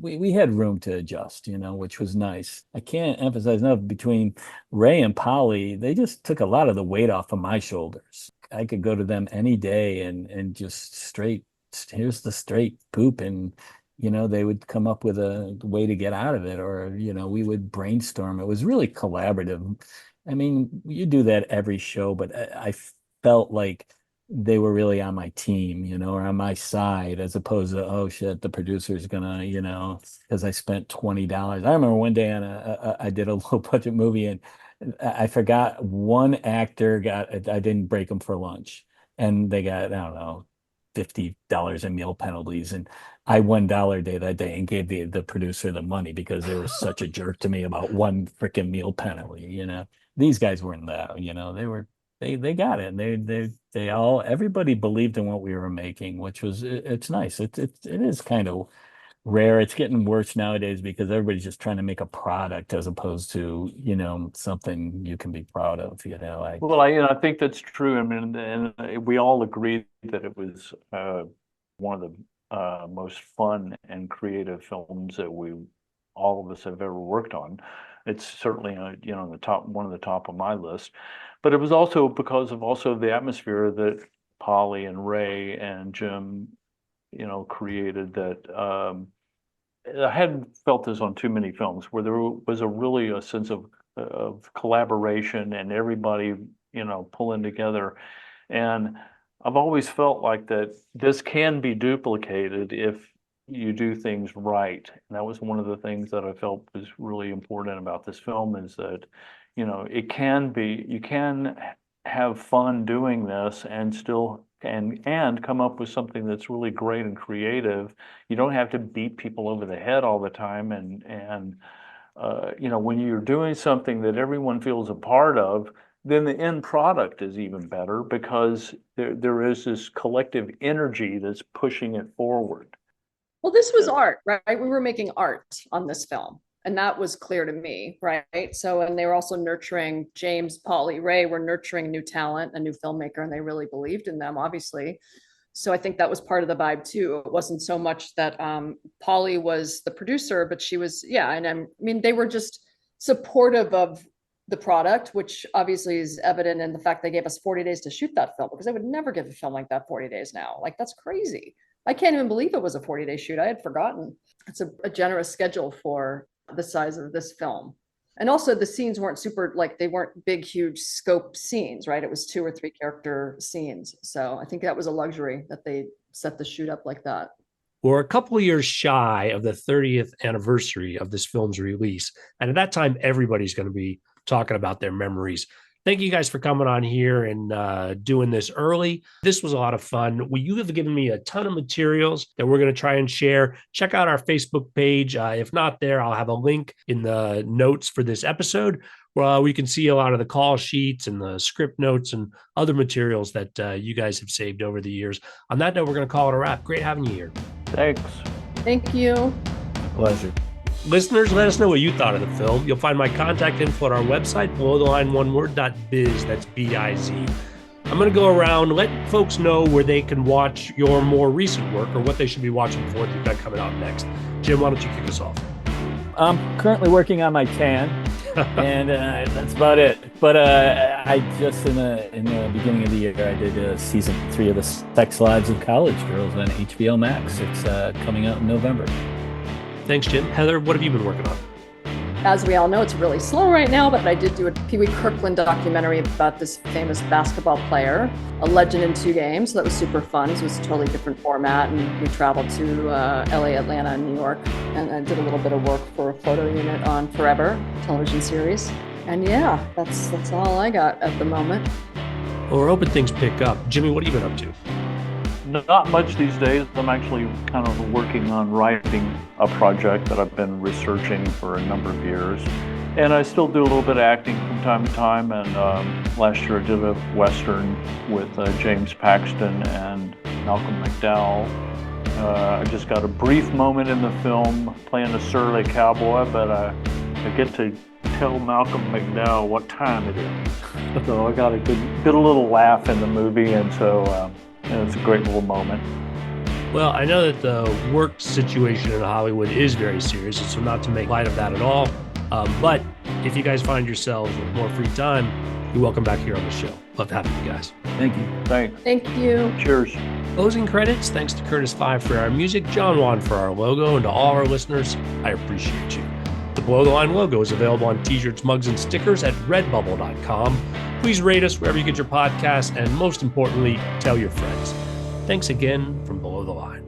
we had room to adjust, which was nice. I can't emphasize enough, between Ray and Polly, they just took a lot of the weight off of my shoulders. I could go to them any day and just here's the straight poop, and they would come up with a way to get out of it, or we would brainstorm. It was really collaborative. I mean, you do that every show, but I felt like they were really on my team, or on my side, as opposed to, oh shit, the producer's gonna, because I spent $20. I remember one day I did a low budget movie, and I forgot one actor I didn't break them for lunch, and they got, I don't know, $50 in meal penalties, and I $1 day that day and gave the producer the money because they were such a jerk to me about one freaking meal penalty. These guys weren't that. They got it. And everybody believed in what we were making, which was, it's nice. It is kind of rare. It's getting worse nowadays because everybody's just trying to make a product as opposed to, something you can be proud of. Well, I think that's true. I mean, and we all agreed that it was one of the most fun and creative films that all of us have ever worked on. It's certainly one of the top of my list. But it was also because of the atmosphere that Polly and Ray and Jim, created that. I hadn't felt this on too many films where there was really a sense of collaboration and everybody, pulling together. And I've always felt like that this can be duplicated if you do things right. And that was one of the things that I felt was really important about this film, is that, you can have fun doing this and still and come up with something that's really great and creative. You don't have to beat people over the head all the time. And when you're doing something that everyone feels a part of, then the end product is even better because there is this collective energy that's pushing it forward. Well, this was art, right? We were making art on this film, and that was clear to me, right? So, and they were also nurturing James, Polly, Ray were nurturing new talent, a new filmmaker, and they really believed in them, obviously. So I think that was part of the vibe too. It wasn't so much that Polly was the producer, but she was, yeah. And I mean, they were just supportive of the product, which obviously is evident in the fact they gave us 40 days to shoot that film, because they would never give a film like that 40 days now. Like, that's crazy. I can't even believe it was a 40-day shoot. I had forgotten. It's a generous schedule for the size of this film. And also the scenes weren't super, like, they weren't big, huge scope scenes, right? It was 2 or 3 character scenes. So I think that was a luxury that they set the shoot up like that. We're a couple of years shy of the 30th anniversary of this film's release. And at that time, everybody's going to be talking about their memories. Thank you guys for coming on here and doing this early. This was a lot of fun. You have given me a ton of materials that we're going to try and share. Check out our Facebook page. If not there, I'll have a link in the notes for this episode where we can see a lot of the call sheets and the script notes and other materials that you guys have saved over the years. On that note, we're going to call it a wrap. Great having you here. Thanks. Thank you. Pleasure. Listeners, let us know what you thought of the film. You'll find my contact info at our website, belowtheline1word.biz. That's B-I-Z. I'm going to go around, let folks know where they can watch your more recent work or what they should be watching for that you've got coming out next. Jim, why don't you kick us off? I'm currently working on my tan, and that's about it. But I just in the beginning of the year, I did season 3 of the Sex Lives of College Girls on HBO Max. It's coming out in November. Thanks, Jim. Heather, what have you been working on? As we all know, it's really slow right now, but I did do a Pee Wee Kirkland documentary about this famous basketball player, a legend in 2 games. So that was super fun. So it was a totally different format. And we traveled to LA, Atlanta, and New York. And I did a little bit of work for a photo unit on Forever television series. And yeah, that's all I got at the moment. Well, we're hoping things pick up. Jimmy, what have you been up to? Not much these days. I'm actually kind of working on writing a project that I've been researching for a number of years. And I still do a little bit of acting from time to time. And last year I did a Western with James Paxton and Malcolm McDowell. I just got a brief moment in the film playing a surly cowboy, but I get to tell Malcolm McDowell what time it is. So I got a good little laugh in the movie, and so it's a great little moment. Well, I know that the work situation in Hollywood is very serious, so not to make light of that at all. But if you guys find yourselves with more free time, you're welcome back here on the show. Love having you guys. Thank you. Thanks. Thank you. Cheers. Closing credits, thanks to Curtis Five for our music, John Wan for our logo, and to all our listeners, I appreciate you. The Below the Line logo is available on t-shirts, mugs, and stickers at redbubble.com. Please rate us wherever you get your podcasts, and most importantly, tell your friends. Thanks again from Below the Line.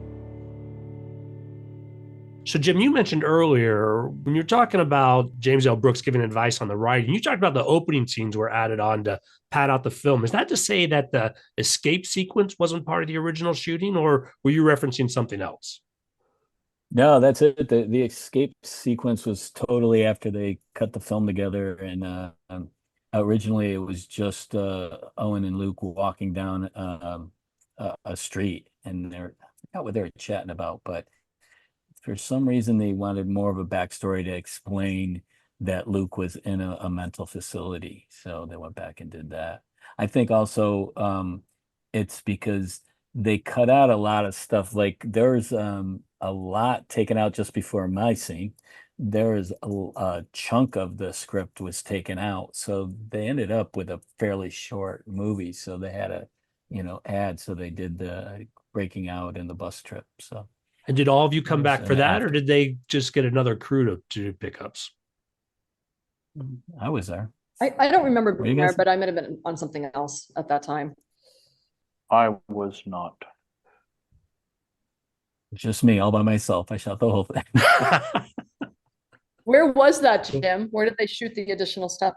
So, Jim, you mentioned earlier when you're talking about James L. Brooks giving advice on the writing, you talked about the opening scenes were added on to pad out the film. Is that to say that the escape sequence wasn't part of the original shooting, or were you referencing something else? No, that's it. The escape sequence was totally after they cut the film together, and originally it was just Owen and Luke walking down a street, and I forgot what they were chatting about, but for some reason they wanted more of a backstory to explain that Luke was in a mental facility, so they went back and did that. I think also it's because they cut out a lot of stuff. Like there's a lot taken out just before my scene. There is a chunk of the script was taken out, so they ended up with a fairly short movie. So they had to ad. So they did the breaking out and the bus trip. So And did all of you come It was back for an that, or after. did they just get another crew to do pickups? I was there. I don't remember Were you being there, guys? but I might have been on something else at that time. I was not. Just me all by myself. I shot the whole thing. Where was that, Jim? Where did they shoot the additional stuff?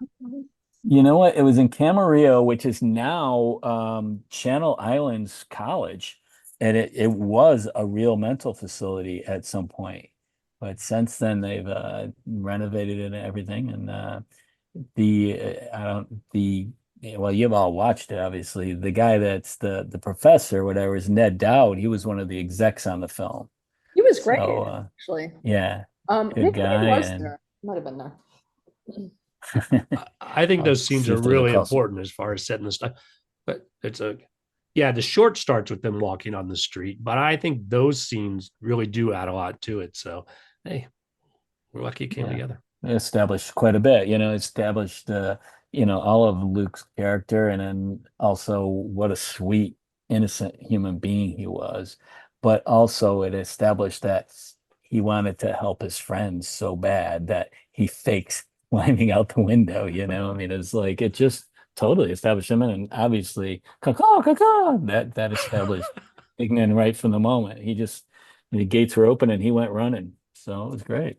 You know what? It was in Camarillo, which is now Channel Islands College. And it was a real mental facility at some point. But since then, they've renovated it and everything. And I don't, well, you've all watched it, obviously. The guy that's the professor, whatever, is Ned Dowd. He was one of the execs on the film. He was great, So, actually. yeah, good Maybe guy. he was And there. Might have been there. I think I'll those scenes see are if there's a really cross. important as far as setting the stuff. But yeah, the short starts with them walking on the street, but I think those scenes really do add a lot to it. So, hey, we're lucky it came Yeah. together. Established quite a bit, established all of Luke's character, and then also what a sweet, innocent human being he was. But also it established that he wanted to help his friends so bad that he fakes climbing out the window, I mean, it's like it just totally established him, and obviously caw that established Ignan right from the moment. The gates were open and he went running. So it was great.